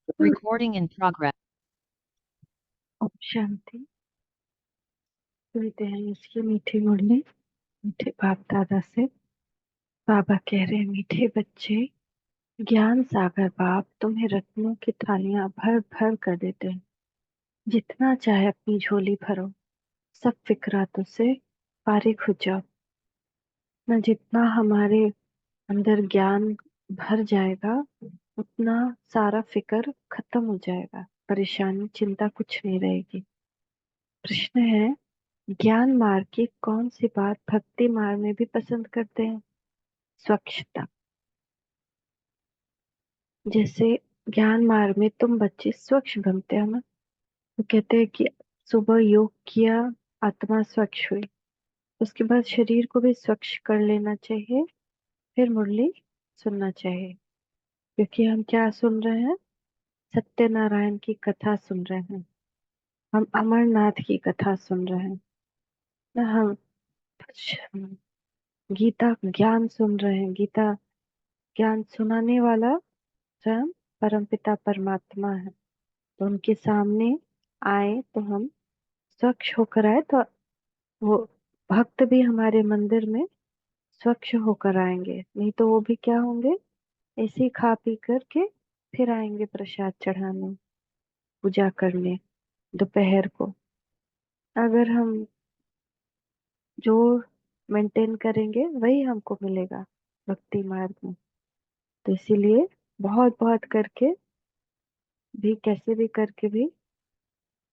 Recording in progress. Om Shanti. सुनते हैं इसकी मीठी मुरली मीठे बाप दादा से। बाबा कह रहे हैं, मीठे बच्चे, ज्ञान सागर बाप तुम्हें रत्नों की थालियां भर भर कर देते हैं। जितना चाहे अपनी झोली भरो, सब फिक्रातों से फारिग हो जाओ। न जितना हमारे अंदर ज्ञान भर जाएगा, उतना सारा फिक्र खत्म हो जाएगा, परेशानी चिंता कुछ नहीं रहेगी। प्रश्न है, ज्ञान मार्ग की कौन सी बात भक्ति मार्ग में भी पसंद करते हैं? स्वच्छता। जैसे ज्ञान मार्ग में तुम बच्चे स्वच्छ बनते हो ना, तो कहते हैं कि सुबह योग किया, आत्मा स्वच्छ हुई, उसके बाद शरीर को भी स्वच्छ कर लेना चाहिए, फिर मुरली सुनना चाहिए। क्योंकि हम क्या सुन रहे हैं? सत्यनारायण की कथा सुन रहे हैं, हम अमरनाथ की कथा सुन रहे हैं ना, हम गीता ज्ञान सुन रहे हैं। गीता ज्ञान सुनाने वाला स्वयं परमपिता परमात्मा है। तो उनके सामने आए तो हम स्वच्छ होकर आए, तो वो भक्त भी हमारे मंदिर में स्वच्छ होकर आएंगे। नहीं तो वो भी क्या होंगे, ऐसे ही खा पी करके फिर आएंगे प्रसाद चढ़ाने, पूजा करने दोपहर को। अगर हम जो मेंटेन करेंगे वही हमको मिलेगा भक्ति मार्ग में। तो इसीलिए बहुत बहुत करके भी, कैसे भी करके भी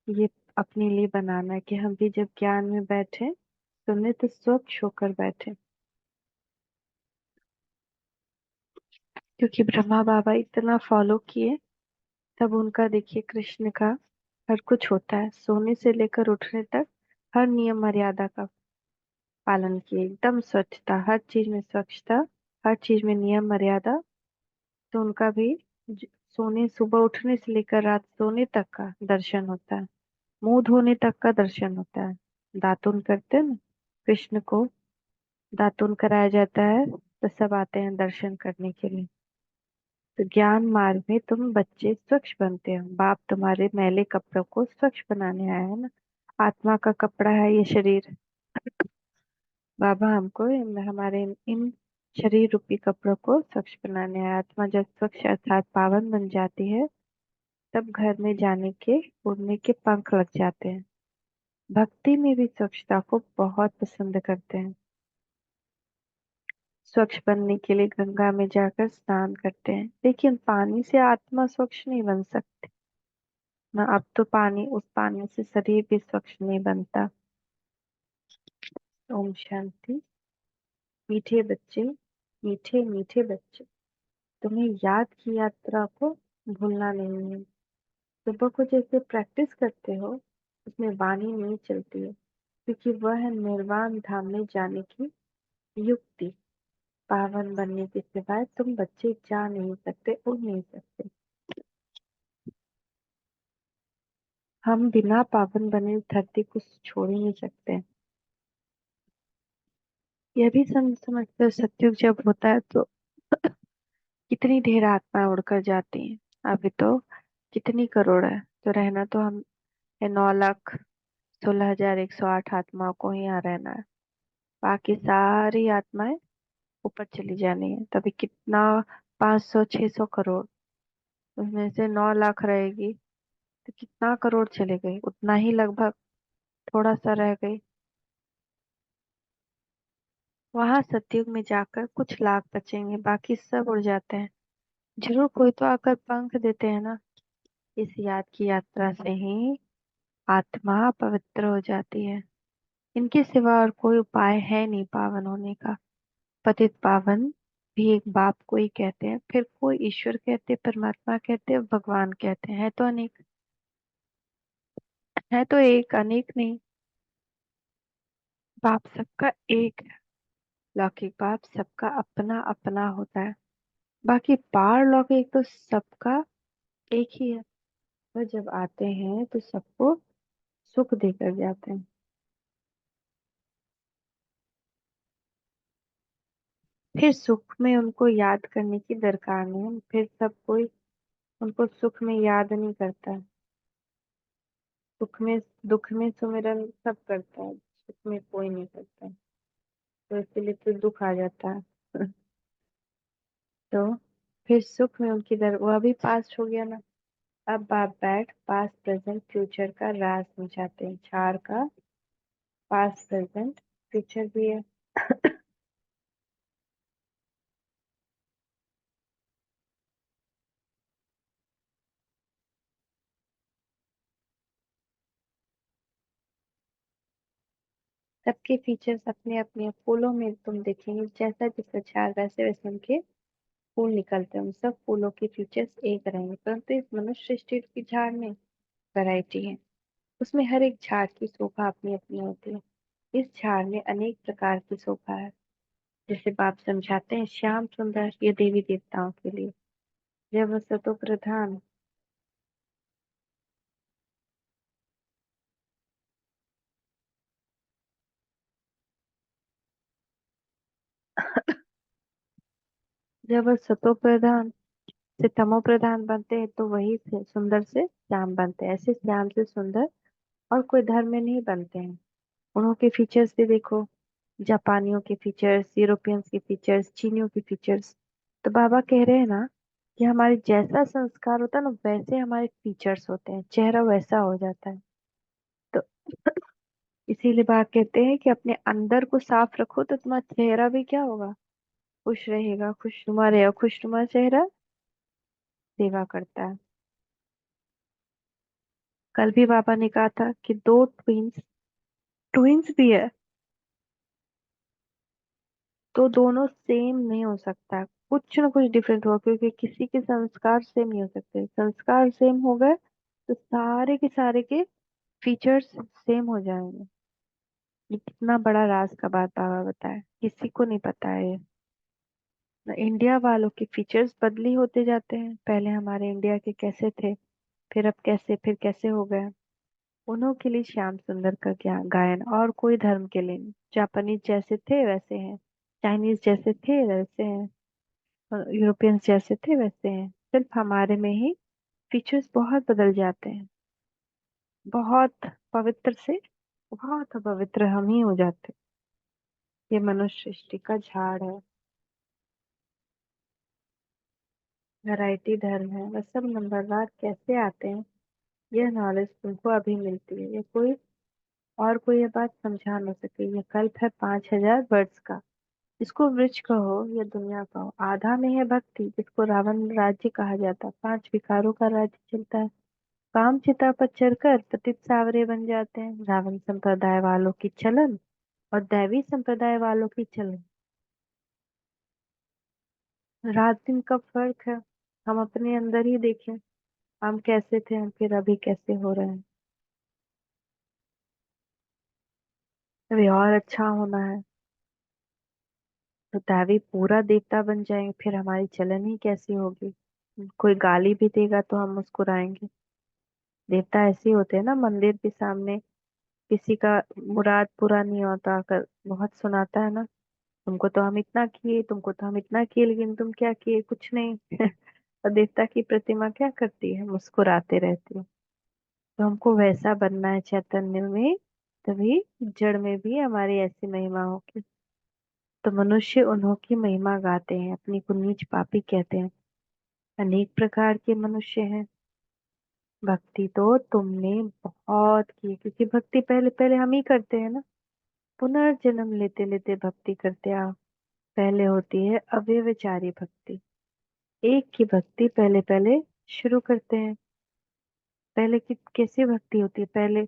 ये अपने लिए बनाना है कि हम भी जब ज्ञान में बैठे सुनने तो स्वच्छ होकर बैठे। क्योंकि ब्रह्मा बाबा इतना फॉलो किए, तब उनका देखिए कृष्ण का हर कुछ होता है, सोने से लेकर उठने तक हर नियम मर्यादा का पालन किए, एकदम स्वच्छता, हर चीज में स्वच्छता, हर चीज में नियम मर्यादा। तो उनका भी सोने सुबह उठने से लेकर रात सोने तक का दर्शन होता है, मुंह धोने तक का दर्शन होता है। दातुन करते हैं ना, कृष्ण को दातुन कराया जाता है, तो सब आते हैं दर्शन करने के लिए। तो ज्ञान मार्ग में तुम बच्चे स्वच्छ बनते हो, बाप तुम्हारे मैले कपड़ों को स्वच्छ बनाने आया है ना। आत्मा का कपड़ा है ये शरीर। बाबा हमको हमारे इन शरीर रूपी कपड़ों को स्वच्छ बनाने आया। आत्मा जब स्वच्छ अर्थात पावन बन जाती है, तब घर में जाने के उड़ने के पंख लग जाते हैं। भक्ति में भी स्वच्छता को बहुत पसंद करते हैं। स्वच्छ बनने के लिए गंगा में जाकर स्नान करते हैं, लेकिन पानी से आत्मा स्वच्छ नहीं बन सकती ना। अब तो पानी, उस पानी से शरीर भी स्वच्छ नहीं बनता। ओम शांति। मीठे बच्चे, मीठे मीठे बच्चे, तुम्हें याद की यात्रा को भूलना नहीं है। सुबह को जैसे प्रैक्टिस करते हो, उसमें वाणी नहीं चलती है, क्योंकि वह है निर्वाण धाम में जाने की युक्ति। पावन बनने के सिवाय तुम बच्चे जा नहीं सकते, उड़ नहीं सकते। हम बिना पावन बने धरती को छोड़ ही नहीं सकते। यह भी समझते हो, सत्युग जब होता है तो कितनी ढेर आत्माएं उड़कर जाती हैं। अभी तो कितनी करोड़ है, तो रहना तो हम 9,16,108 आत्माओं को ही यहाँ रहना है। बाकी सारी आत्माएं ऊपर चली जानी है। तभी कितना, 500-600 करोड़, उसमें से 9 लाख रहेगी, तो कितना करोड़ चले गए, उतना ही लगभग थोड़ा सा रह गई। वहां सतयुग में जाकर कुछ लाख बचेंगे, बाकी सब उड़ जाते हैं। जरूर कोई तो आकर पंख देते हैं ना। इस याद की यात्रा से ही आत्मा पवित्र हो जाती है। इनके सिवा और कोई उपाय है नहीं पावन होने का। पतित पावन भी एक बाप को ही कहते हैं, फिर कोई ईश्वर कहते, परमात्मा कहते, भगवान कहते हैं। है तो अनेक, है तो एक, अनेक नहीं। बाप सबका एक है। लौकिक बाप सबका अपना अपना होता है, बाकी पारलौकिक तो सबका एक ही है। वह जब आते हैं तो सबको सुख देकर जाते हैं। फिर सुख में उनको याद करने की दरकार नहीं है, फिर सब कोई उनको सुख में याद नहीं करता। सुख में, दुख में सुमिरन सब करता है, सुख में कोई नहीं करता। तो इसीलिए फिर दुख आ जाता है। तो फिर सुख में उनकी दर वो अभी पास्ट हो गया ना। अब बाप बैठ पास्ट प्रेजेंट फ्यूचर का राज समझाते हैं। चार का पास्ट प्रेजेंट फ्यूचर भी है। सबके फीचर्स अपने अपने फूलों में तुम देखेंगे, जैसा जैसा झाड़ वैसे वैसे उनके फूल निकलते हैं। उन सब फूलों के फीचर्स एक रहेंगे, परंतु इस मनुष्य सृष्टि की झाड़ में वैरायटी है। उसमें हर एक झाड़ की शोभा अपनी अपनी होती है। इस झाड़ में अनेक प्रकार की शोभा है। जैसे बाप समझाते हैं, श्याम सुंदर ये देवी देवताओं के लिए। जब वह सतो प्रधान, जब वह सतो प्रधान से तमो प्रधान बनते हैं तो वही से सुंदर से श्याम बनते हैं। ऐसे श्याम से सुंदर और कोई धर्म में नहीं बनते हैं। उन्हों के फीचर्स भी देखो, जापानियों के फीचर्स, यूरोपियंस के फीचर्स, चीनियों के फीचर्स। तो बाबा कह रहे हैं ना कि हमारे जैसा संस्कार होता है ना वैसे हमारे फीचर्स होते हैं, चेहरा वैसा हो जाता है। तो इसीलिए बाबा कहते हैं कि अपने अंदर को साफ रखो तो तुम्हारा चेहरा भी क्या होगा, खुश रहेगा, खुशनुमा रहेगा। खुशनुमा चेहरा सेवा करता है। कल भी बाबा ने कहा था कि दो ट्विंस, ट्विंस भी है तो दोनों सेम नहीं हो सकता, कुछ ना कुछ डिफरेंट होगा, क्योंकि किसी के संस्कार सेम नहीं हो सकते। संस्कार सेम हो गए तो सारे के सारे के फीचर्स सेम हो जाएंगे। ये कितना बड़ा राज का बात बाबा बताया, किसी को नहीं पता है ये। ना इंडिया वालों के फीचर्स बदली होते जाते हैं, पहले हमारे इंडिया के कैसे थे, फिर अब कैसे, फिर कैसे हो गए। उन्हों के लिए श्याम सुंदर का गायन, और कोई धर्म के लिए नहीं। जापानीज जैसे थे वैसे हैं, चाइनीज जैसे थे वैसे हैं, और यूरोपियंस जैसे थे वैसे हैं। सिर्फ हमारे में ही फीचर्स बहुत बदल जाते हैं। बहुत पवित्र से बहुत अपवित्र हम ही हो जाते हैं। ये मनुष्य सृष्टि का झाड़ है, वैरायटी धर्म है। वह सब नंबरवार कैसे आते हैं, यह नॉलेज तुमको अभी मिलती है। ये कोई और कोई ये बात समझा न सके। ये कल्प है 5,000 वर्ष का। इसको वृक्ष कहो या दुनिया कहो, आधा में है भक्ति जिसको रावण राज्य कहा जाता है। 5 विकारों का राज्य चलता है। काम चिता पर चढ़कर पतित सावरे बन जाते हैं। रावण संप्रदाय वालों की चलन और दैवी संप्रदाय वालों की चलन, रात दिन का फर्क है। हम अपने अंदर ही देखें, हम कैसे थे, हम फिर अभी कैसे हो रहे हैं। अभी और अच्छा होना है तो दैवी पूरा देवता बन जाएंगे, फिर हमारी चलन ही कैसी होगी। कोई गाली भी देगा तो हम मुस्कुराएंगे। देवता ऐसे ही होते हैं ना, मंदिर के सामने किसी का मुराद पूरा नहीं होता कर बहुत सुनाता है ना, तुमको तो हम इतना किए, तुमको तो हम इतना किए, लेकिन तुम क्या किए, कुछ नहीं। और देवता की प्रतिमा क्या करती है, मुस्कुराते रहती है। तो हमको वैसा बनना है चैतन्य में, तभी जड़ में भी हमारी ऐसी महिमा होगी। तो मनुष्य उन्हों की महिमा गाते हैं, अपनी को नीच पापी कहते हैं। अनेक प्रकार के मनुष्य हैं। भक्ति तो तुमने बहुत की, क्योंकि भक्ति पहले पहले हम ही करते हैं ना। पुनर्जन्म लेते लेते भक्ति करते आओ। पहले होती है अव्यभिचारी भक्ति। एक की भक्ति पहले पहले शुरू करते हैं। पहले की कैसी भक्ति होती है, पहले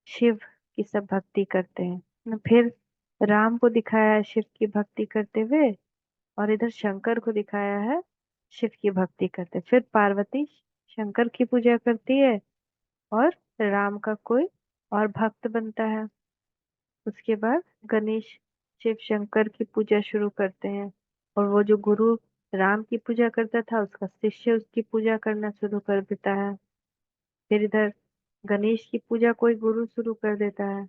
शिव की सब भक्ति करते हैं न, फिर राम को दिखाया है शिव की भक्ति करते हुए, और इधर शंकर को दिखाया है शिव की भक्ति करते। फिर पार्वती शंकर की पूजा करती है, और राम का कोई और भक्त बनता है। उसके बाद गणेश शिव शंकर की पूजा शुरू करते हैं, और वो जो गुरु राम की पूजा करता था उसका शिष्य उसकी पूजा करना शुरू कर देता है। फिर इधर गणेश की पूजा कोई गुरु शुरू कर देता है,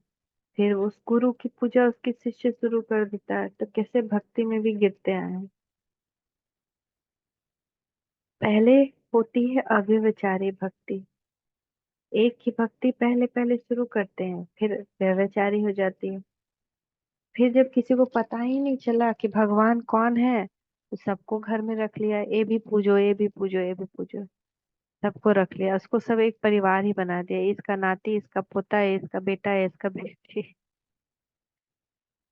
फिर उस गुरु की पूजा उसके शिष्य शुरू कर देता है। तो कैसे भक्ति में भी गिरते आए हैं। पहले होती है अव्यभिचारी भक्ति। एक ही भक्ति पहले पहले शुरू करते हैं, फिर व्यभिचारी हो जाती है। फिर जब किसी को पता ही नहीं चला कि भगवान कौन है, तो सबको घर में रख लिया, ये भी पूजो, ये भी पूजो, ये भी पूजो। सबको रख लिया, उसको सब एक परिवार ही बना दिया। इसका नाती, इसका पोता है, इसका बेटा है, इसका बेटी।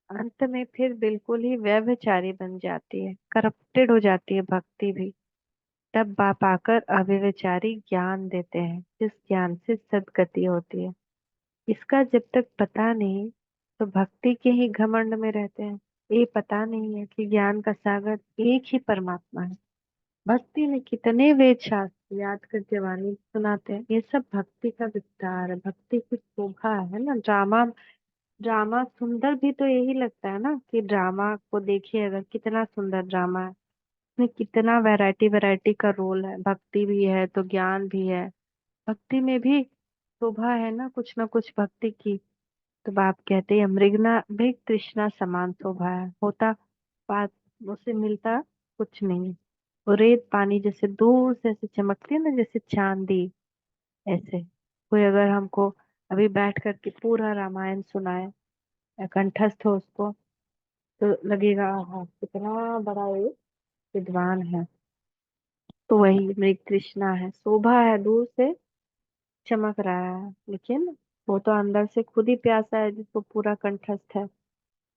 अंत में फिर बिल्कुल ही व्यभिचारी बन जाती है, करप्टेड हो जाती है भक्ति भी। तब बाप आकर अव्यभिचारी ज्ञान देते हैं, जिस ज्ञान से सद्गति होती है। इसका जब तक पता नहीं, तो भक्ति के ही घमंड में रहते हैं। ये पता नहीं है कि ज्ञान का सागर एक ही परमात्मा है। भक्ति में कितने वेद शास्त्र याद कर जवानी सुनाते हैं, ये सब भक्ति का विस्तार है, भक्ति की शोभा है ना। ड्रामा, ड्रामा सुंदर भी तो यही लगता है ना, कि ड्रामा को देखिए अगर, कितना सुंदर ड्रामा है। इसमें कितना वैरायटी वैरायटी का रोल है, भक्ति भी है तो ज्ञान भी है। भक्ति में भी शोभा है ना कुछ भक्ति की। तो बाप कहते हैं, मृग तृष्णा समान शोभा है, होता बात उसे मिलता कुछ नहीं। वो रेत पानी जैसे दूर से ऐसे चमकती है ना, जैसे चांदी, ऐसे। कोई अगर हमको अभी बैठ करके पूरा रामायण सुनाए या कंठस्थ हो उसको, तो लगेगा हाँ कितना बड़ा ये विद्वान है। तो वही मृग तृष्णा है, शोभा है, दूर से चमक रहा है, लेकिन वो तो अंदर से खुद ही प्यासा है, जिसको पूरा कंठस्थ है।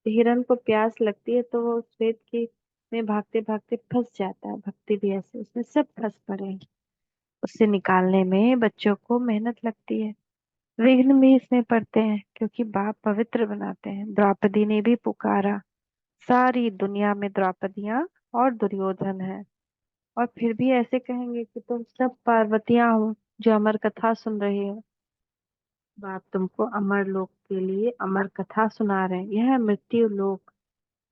हिरण को प्यास लगती है तो वो उस रेत की में भागते भागते फंस जाता है। भक्ति भी ऐसे, उसमें सब फंस पड़े हैं। उससे निकालने में बच्चों को मेहनत लगती है, विघ्न भी इसमें पड़ते हैं, क्योंकि बाप पवित्र बनाते हैं। द्रौपदी ने भी पुकारा, सारी दुनिया में द्रौपदियां और दुर्योधन है, और फिर भी ऐसे कहेंगे कि तुम सब पार्वतियां हो जो अमर कथा सुन रही हो। बाप तुमको अमर लोक के लिए अमर कथा सुना रहे हैं। यह है मृत्यु लोक,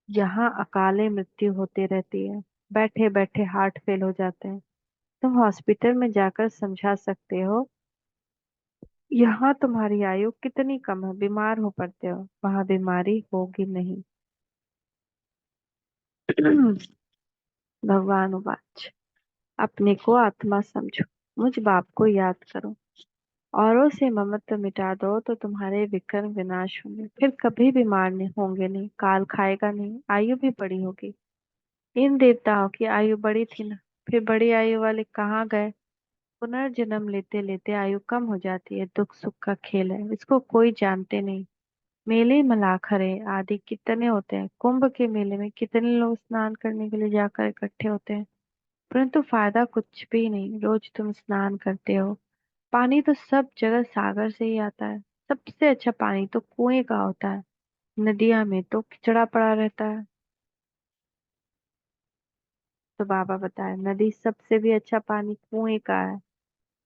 जहाँ अकाले मृत्यु होती रहती है। बैठे बैठे हार्ट फेल हो जाते हैं। तुम हॉस्पिटल में जाकर समझा सकते हो, यहाँ तुम्हारी आयु कितनी कम है, बीमार हो पड़ते हो, वहां बीमारी होगी नहीं। भगवान उवाच, अपने को आत्मा समझो, मुझ बाप को याद करो, औरों से ममत्व मिटा दो, तो तुम्हारे विक्रम विनाश होंगे। फिर कभी बीमार नहीं होंगे, नहीं काल खाएगा, नहीं आयु भी बड़ी होगी। इन देवताओं की आयु बड़ी थी ना, फिर बड़ी आयु वाले कहाँ गए। पुनर्जन्म लेते लेते आयु कम हो जाती है, दुख सुख का खेल है, इसको कोई जानते नहीं। मेले मलाखरे आदि कितने होते हैं, कुंभ के मेले में कितने लोग स्नान करने के लिए जाकर इकट्ठे होते हैं, परंतु फायदा कुछ भी नहीं। रोज तुम स्नान करते हो, पानी तो सब जगह सागर से ही आता है। सबसे अच्छा पानी तो कुएं का होता है, नदिया में तो किचड़ा पड़ा रहता है। तो बाबा बताए, नदी सबसे भी अच्छा पानी कुएं का है,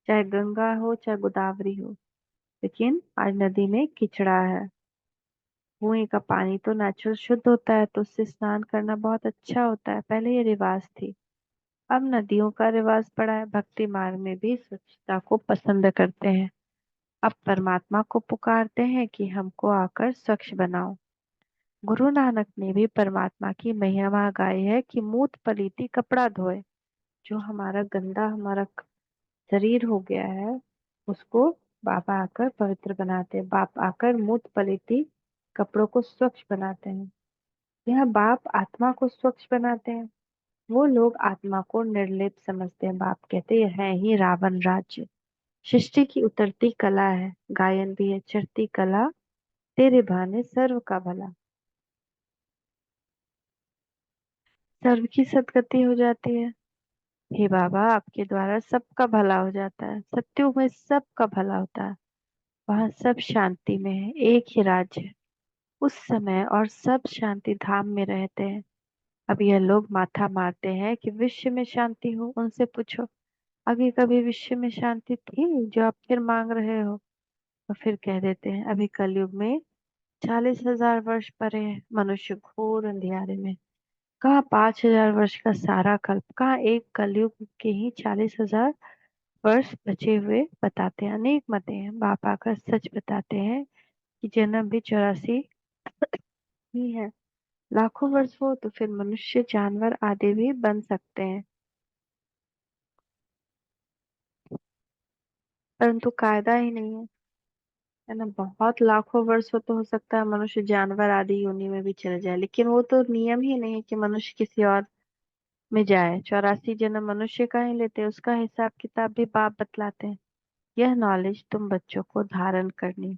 चाहे गंगा हो चाहे गोदावरी हो। लेकिन आज नदी में किचड़ा है। कुएं का पानी तो नेचुरल शुद्ध होता है, तो उससे स्नान करना बहुत अच्छा होता है। पहले ये रिवाज थी, अब नदियों का रिवाज पड़ा है। भक्ति मार्ग में भी स्वच्छता को पसंद करते हैं। अब परमात्मा को पुकारते हैं कि हमको आकर स्वच्छ बनाओ। गुरु नानक ने भी परमात्मा की महिमा गाई है कि मूत पलीती कपड़ा धोए। जो हमारा गंदा, हमारा शरीर हो गया है, उसको बाबा आकर पवित्र बनाते हैं। बाप आकर मूत पलीती कपड़ों को स्वच्छ बनाते हैं। यह बाप आत्मा को स्वच्छ बनाते हैं। वो लोग आत्मा को निर्लेप समझते हैं। बाप कहते हैं, यह है ही रावण राज्य। सृष्टि की उतरती कला है, गायन भी है, चढ़ती कला, तेरे भाने सर्व का भला। सर्व की सदगति हो जाती है। हे बाबा, आपके द्वारा सबका भला हो जाता है। सत्युग में सबका भला होता है, वहाँ सब शांति में है, एक ही राज्य है। उस समय और सब शांति धाम में रहते हैं। अब यह लोग माथा मारते हैं कि विश्व में शांति हो। उनसे पूछो, अभी कभी विश्व में शांति थी जो आप फिर मांग रहे हो? और फिर कह देते हैं, अभी कलयुग में 40,000 वर्ष परे है, मनुष्य घोर अंधियारे में। कहाँ 5,000 वर्ष का सारा कल्प, कहाँ एक कलयुग के ही 40,000 वर्ष बचे हुए बताते हैं। अनेक मते हैं, बाप आकर सच बताते हैं कि जन्म भी 84 ही है। लाखों वर्ष हो तो फिर मनुष्य, जानवर आदि भी बन सकते हैं। परंतु कायदा ही नहीं है ना। बहुत लाखों वर्ष हो तो हो सकता है मनुष्य जानवर आदि योनि में भी चले जाए, लेकिन वो तो नियम ही नहीं है कि मनुष्य किसी और में जाए। 84 जन्म मनुष्य का ही लेते हैं, उसका हिसाब किताब भी बाप बतलाते हैं। यह नॉलेज तुम बच्चों को धारण करनी।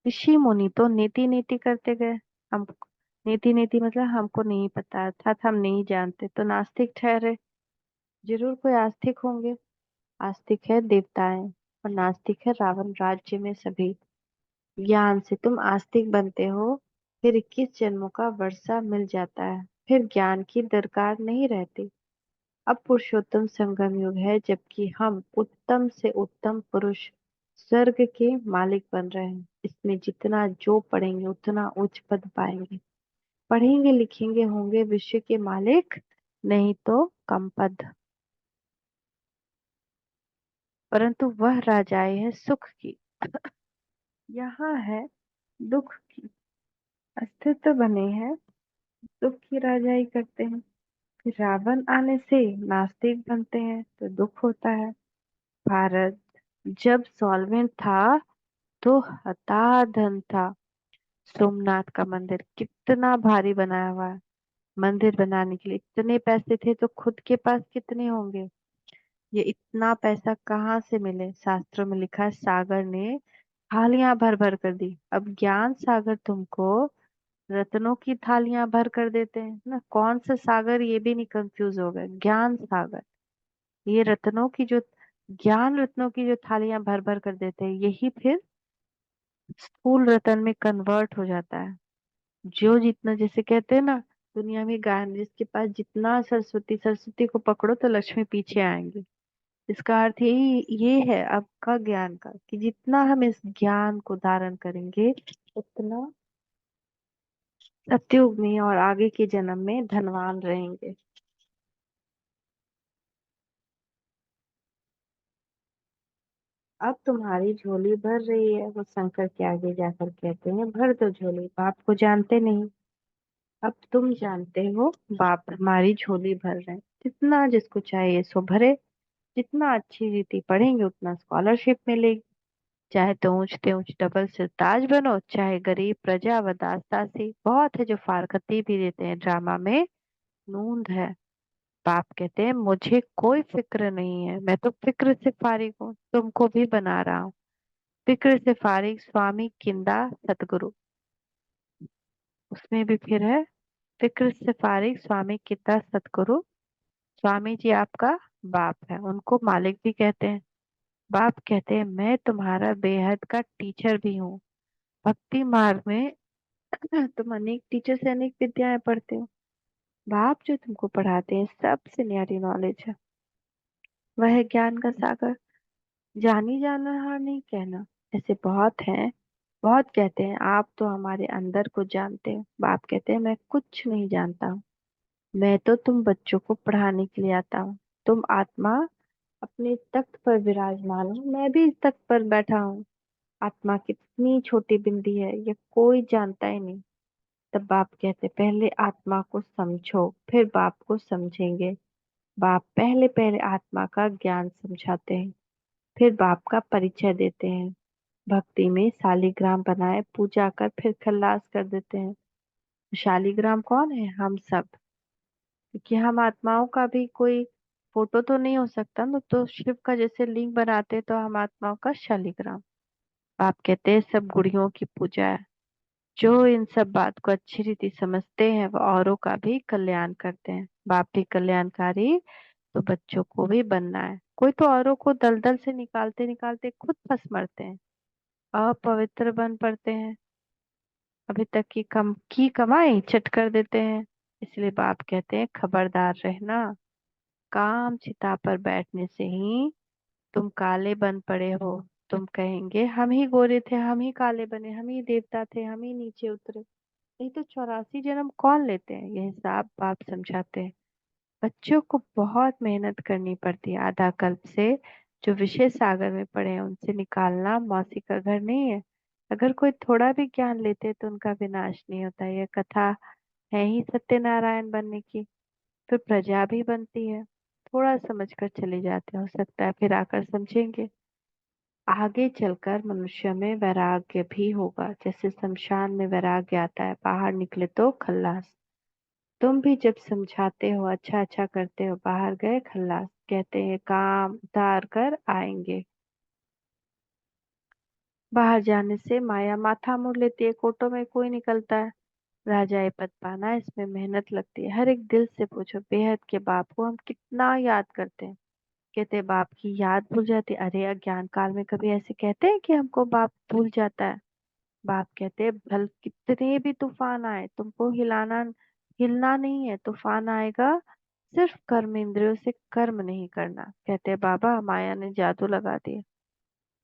ऋषि मुनि तो नीति नीति करते गए। हम नीति नीति मतलब हमको नहीं पता, अर्थात हम नहीं जानते तो नास्तिक ठहरे। जरूर कोई आस्तिक होंगे। आस्तिक है देवताएं और नास्तिक है रावण राज्य में सभी। ज्ञान से तुम आस्तिक बनते हो, फिर 21 जन्मों का वर्षा मिल जाता है, फिर ज्ञान की दरकार नहीं रहती। अब पुरुषोत्तम संगम युग है, जबकि हम उत्तम से उत्तम पुरुष स्वर्ग के मालिक बन रहे हैं। इसमें जितना जो पढ़ेंगे उतना उच्च पद पाएंगे। पढ़ेंगे लिखेंगे होंगे विश्व के मालिक, नहीं तो कम पद। परंतु वह राजाएं है सुख की, यहाँ है दुख की। अस्तित्व बने हैं, दुख की राजाई करते हैं। फिर रावण आने से नास्तिक बनते हैं तो दुख होता है। भारत जब सॉल्वेंट था तो हताधन था। सोमनाथ का मंदिर कितना भारी बनाया हुआ है। मंदिर बनाने के लिए इतने पैसे थे तो खुद के पास कितने होंगे। ये इतना पैसा कहाँ से मिले। शास्त्रों में लिखा है सागर ने थालियां भर भर कर दी। अब ज्ञान सागर तुमको रत्नों की थालियां भर कर देते हैं ना। कौन सा सागर ये भी नहीं कंफ्यूज हो गए। ज्ञान सागर, ये रत्नों की जो ज्ञान रत्नों की जो थालियां भर भर कर देते हैं, यही फिर स्थूल रतन में कन्वर्ट हो जाता है। जो जितना जैसे कहते हैं ना, दुनिया में ज्ञान जिसके पास जितना, सरस्वती सरस्वती को पकड़ो तो लक्ष्मी पीछे आएंगी। इसका अर्थ ये है अब का ज्ञान का, कि जितना हम इस ज्ञान को धारण करेंगे उतना सतयुग में और आगे के जन्म में धनवान रहेंगे। अब तुम्हारी झोली भर रही है, वो शंकर के आगे जाकर कहते हैं भर दो झोली। बाप को जानते नहीं, अब तुम जानते हो। बाप हमारी झोली भर रहे हैं, जितना जिसको चाहिए सो भरे। जितना अच्छी रीति पढ़ेंगे उतना स्कॉलरशिप मिलेगी। चाहे तो ऊंचते ऊंच डबल सिरताज बनो, चाहे गरीब प्रजा व दास दासी। बहुत है जो फारकती भी देते हैं, ड्रामा में नूंद है। बाप कहते हैं मुझे कोई फिक्र नहीं है, मैं तो फिक्र से फारिग हूँ, तुमको भी बना रहा हूँ। फिक्र से फारिग स्वामी किंदा सतगुरु। उसमें भी फिर है, फिक्र से फारिग स्वामी किंदा सतगुरु। स्वामी जी आपका बाप है, उनको मालिक भी कहते हैं। बाप कहते हैं मैं तुम्हारा बेहद का टीचर भी हूँ। भक्ति मार्ग में तुम अनेक टीचर से अनेक विद्याएं पढ़ते हो। बाप जो तुमको पढ़ाते हैं सबसे न्यारी नॉलेज है। वह है ज्ञान का सागर। जानी जाना हार नहीं कहना। ऐसे बहुत हैं, बहुत कहते हैं आप तो हमारे अंदर को जानते हो। बाप कहते हैं मैं कुछ नहीं जानता हूँ। मैं तो तुम बच्चों को पढ़ाने के लिए आता हूँ। तुम आत्मा अपने तख्त पर विराजमान हो, मैं भी इस तख्त पर बैठा हूँ। आत्मा कितनी छोटी बिंदी है ये कोई जानता ही नहीं। तब बाप कहते पहले आत्मा को समझो फिर बाप को समझेंगे। बाप पहले पहले आत्मा का ज्ञान समझाते हैं, फिर बाप का परिचय देते हैं। भक्ति में शालिग्राम बनाए पूजा कर फिर खल्लास कर देते हैं। शालिग्राम कौन है? हम सब। क्योंकि हम आत्माओं का भी कोई फोटो तो नहीं हो सकता ना, तो शिव का जैसे लिंग बनाते तो हम आत्माओं का शालिग्राम। बाप कहते हैं सब गुड़ियों की पूजा है। जो इन सब बात को अच्छी रीति समझते हैं वह औरों का भी कल्याण करते हैं। बाप भी कल्याणकारी, तो बच्चों को भी बनना है। कोई तो औरों को दलदल से निकालते निकालते खुद फंस मरते हैं, अपवित्र बन पड़ते हैं। अभी तक की कमाई चट कर देते हैं। इसलिए बाप कहते हैं खबरदार रहना। काम चिता पर बैठने से ही तुम काले बन पड़े हो। तुम कहेंगे हम ही गोरे थे, हम ही काले बने, हम ही देवता थे, हम ही नीचे उतरे। नहीं तो 84 जन्म कौन लेते हैं, ये हिसाब बाप समझाते हैं। बच्चों को बहुत मेहनत करनी पड़ती है। आधा कल्प से जो विषय सागर में पड़े हैं उनसे निकालना मौसी का घर नहीं है। अगर कोई थोड़ा भी ज्ञान लेते तो उनका विनाश नहीं होता। यह कथा है ही सत्यनारायण बनने की। फिर प्रजा भी बनती है। थोड़ा समझ कर चले जाते हैं, हो सकता है फिर आकर समझेंगे। आगे चलकर मनुष्य में वैराग्य भी होगा, जैसे शमशान में वैराग्य आता है, बाहर निकले तो खल्लास। तुम भी जब समझाते हो, अच्छा अच्छा करते हो, बाहर गए खल्लास, कहते हैं काम उतार कर आएंगे। बाहर जाने से माया माथा मोड़ लेती है, कोटों में कोई निकलता है। राजाए पद पाना, इसमें मेहनत लगती है। हर एक दिल से पूछो, बेहद के बाप को हम कितना याद करते हैं। कहते हैं, बाप की याद भूल जाती है। अरे अज्ञान काल में कभी ऐसे कहते हैं कि हमको बाप भूल जाता है? बाप कहते हैं, भल कितने भी तूफान आए तुमको हिलना नहीं है। तूफान आएगा, सिर्फ कर्म इंद्रियों से कर्म नहीं करना। कहते हैं, बाबा माया ने जादू लगा दिया।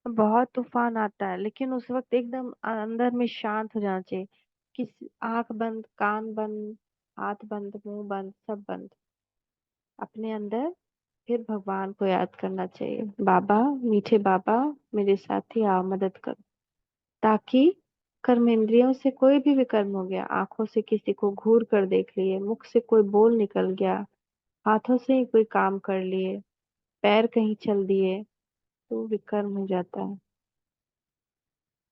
बहुत तूफान आता है, लेकिन उस वक्त एकदम अंदर में शांत हो जाना चाहिए। किस आंख बंद, कान बंद, हाथ बंद, मुंह बंद, सब बंद। अपने अंदर फिर भगवान को याद करना चाहिए, बाबा, मीठे बाबा, मेरे साथी आओ मदद करो। ताकि कर्मेंद्रियों से कोई भी विकर्म हो गया, आंखों से किसी को घूर कर देख लिए, मुख से कोई बोल निकल गया, हाथों से ही कोई काम कर लिए, पैर कहीं चल दिए, तो विकर्म हो जाता है।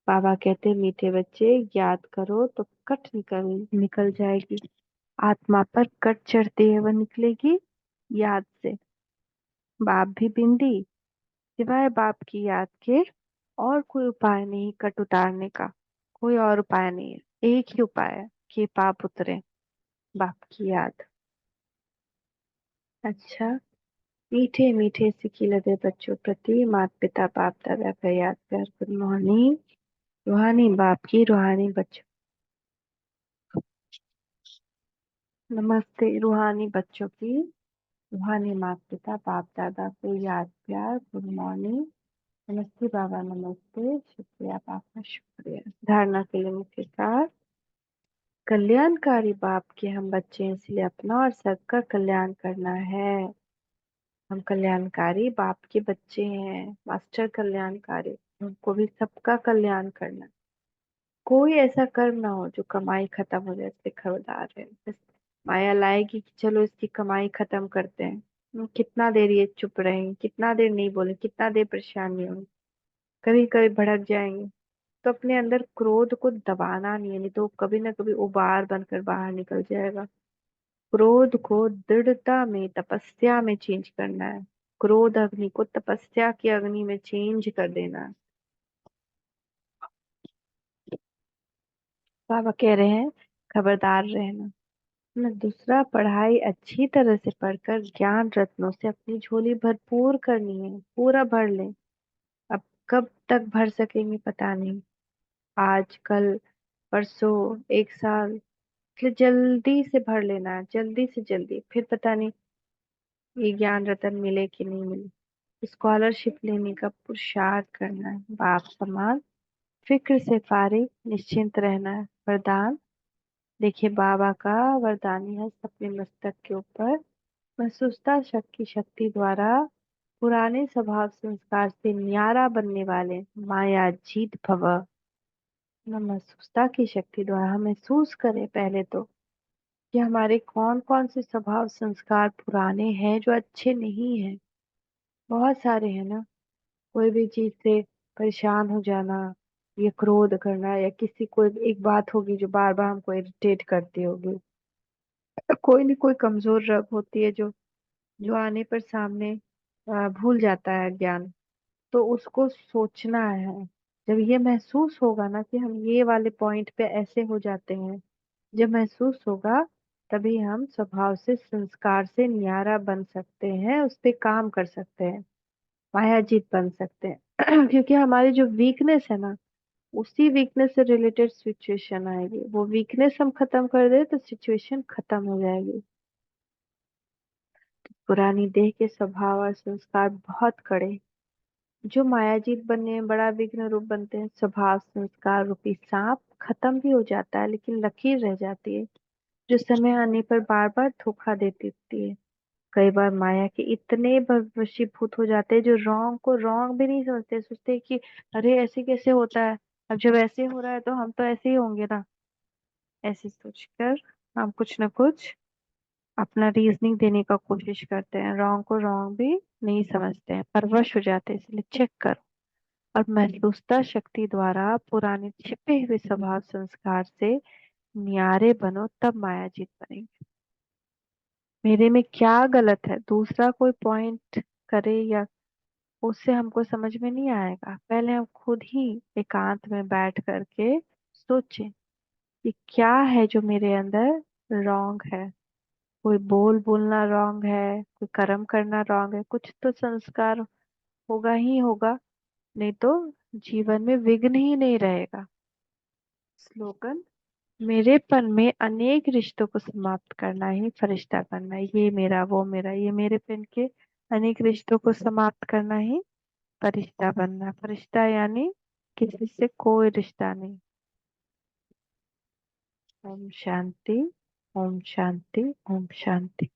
बाबा कहते हैं, मीठे बच्चे याद करो तो कट निकल निकल जाएगी। आत्मा पर कट चढ़ती है, वह निकलेगी याद से। बाप भी बिंदी, सिवाय बाप की याद के और कोई उपाय नहीं कट उतारने का। कोई और उपाय नहीं है, एक ही उपाय है कि पाप उतरे, बाप की याद। अच्छा, मीठे मीठे सिकी लगे बच्चों प्रति माता पिता बाप दादा का याद कर। Good morning. रूहानी बाप की, रूहानी बच्चों। नमस्ते रूहानी बच्चों की, रूहानी माता पिता बाप दादा को याद प्यार। Good morning. नमस्ते बाबा, नमस्ते, शुक्रिया पापा, शुक्रिया। धारणा के लिए मुख्य सार, कल्याणकारी बाप के हम बच्चे हैं, इसलिए अपना और सबका कल्याण करना है। हम कल्याणकारी बाप के बच्चे हैं, मास्टर कल्याणकारी। हमको भी सबका कल्याण करना है। कोई ऐसा कर्म ना हो जो कमाई खत्म हो जाए, इसलिए खबरदार है। बस माया लाएगी कि चलो इसकी कमाई खत्म करते हैं। कितना देर ये चुप रहेंगे, कितना देर नहीं बोले, कितना देर परेशान नहीं होंगे, कभी कभी भड़क जाएंगे। तो अपने अंदर क्रोध को दबाना नहीं है, नहीं तो कभी ना कभी उबार बनकर बाहर निकल जाएगा। क्रोध को दृढ़ता में, तपस्या में चेंज करना है। क्रोध अग्नि को तपस्या की अग्नि में चेंज कर देना है। बाबा कह रहे हैं, खबरदार रहना। दूसरा, पढ़ाई अच्छी तरह से पढ़कर ज्ञान रत्नों से अपनी झोली भरपूर करनी है, पूरा भर ले। अब कब तक भर सकेंगे पता नहीं, आज कल परसों, एक साल, इसलिए जल्दी से भर लेना है, जल्दी से जल्दी। फिर पता नहीं ये ज्ञान रतन मिले कि नहीं मिले। स्कॉलरशिप लेने का पुरुषार्थ करना है, बाप समान फिक्र से फारिग निश्चिंत रहना है। वरदान, देखिए बाबा का वरदानी है अपने मस्तक के ऊपर। महसूसता शक्ति शक्ति द्वारा पुराने स्वभाव संस्कार से न्यारा बनने वाले माया जीत भव। न महसूसता की शक्ति द्वारा हम महसूस करें पहले तो कि हमारे कौन कौन से स्वभाव संस्कार पुराने हैं जो अच्छे नहीं हैं। बहुत सारे हैं ना। कोई भी चीज से परेशान हो जाना, या क्रोध करना, या किसी कोई एक बात होगी जो बार बार हमको इरिटेट करती होगी। कोई न कोई कमजोर रग होती है जो जो आने पर सामने भूल जाता है ज्ञान। तो उसको सोचना है। जब ये महसूस होगा ना कि हम ये वाले पॉइंट पे ऐसे हो जाते हैं, जब महसूस होगा, तभी हम स्वभाव से संस्कार से न्यारा बन सकते हैं, उस पे काम कर सकते हैं, मायाजीत बन सकते हैं। क्योंकि हमारी जो वीकनेस है ना, उसी वीकनेस से रिलेटेड सिचुएशन आएगी। वो वीकनेस हम खत्म कर दे तो सिचुएशन खत्म हो जाएगी। पुरानी देह के स्वभाव और संस्कार बहुत कड़े, जो मायाजीत बनने में बड़ा विघ्न रूप बनते हैं। स्वभाव संस्कार रूपी सांप खत्म भी हो जाता है, लेकिन लकीर रह जाती है, जो समय आने पर बार बार धोखा देती रहती है। कई बार माया के इतने वशीभूत हो जाते हैं जो रॉन्ग को रॉन्ग भी नहीं समझते, सोचते हैं कि अरे ऐसे कैसे होता है, अब जब ऐसे हो रहा है तो हम तो ऐसे ही होंगे ना। ऐसे सोचकर हम कुछ ना कुछ अपना रीजनिंग देने का कोशिश करते हैं, रॉन्ग को रॉन्ग भी नहीं समझते हैं, परवश हो जाते हैं। इसलिए चेक करो, और महसूसता शक्ति द्वारा पुराने छिपे हुए स्वभाव संस्कार से न्यारे बनो, तब माया जीत बनेगी। मेरे में क्या गलत है, दूसरा कोई पॉइंट करे या उससे हमको समझ में नहीं आएगा। पहले हम खुद ही एकांत में बैठ करके सोचें कि क्या है जो मेरे अंदर रॉन्ग है। कोई बोलना रॉन्ग है, कोई कर्म करना रॉन्ग है, कुछ तो संस्कार होगा ही होगा, नहीं तो जीवन में विघ्न ही नहीं रहेगा। स्लोगन, मेरेपन में अनेक रिश्तों को समाप्त करना ही फरिश्ता बनना है। ये मेरा, वो मेरा, ये मेरेपन के अनेक रिश्तों को समाप्त करना ही फरिश्ता बनना। फरिश्ता यानी किसी से कोई रिश्ता नहीं। ओम शांति, ओम शांति, ओम शांति।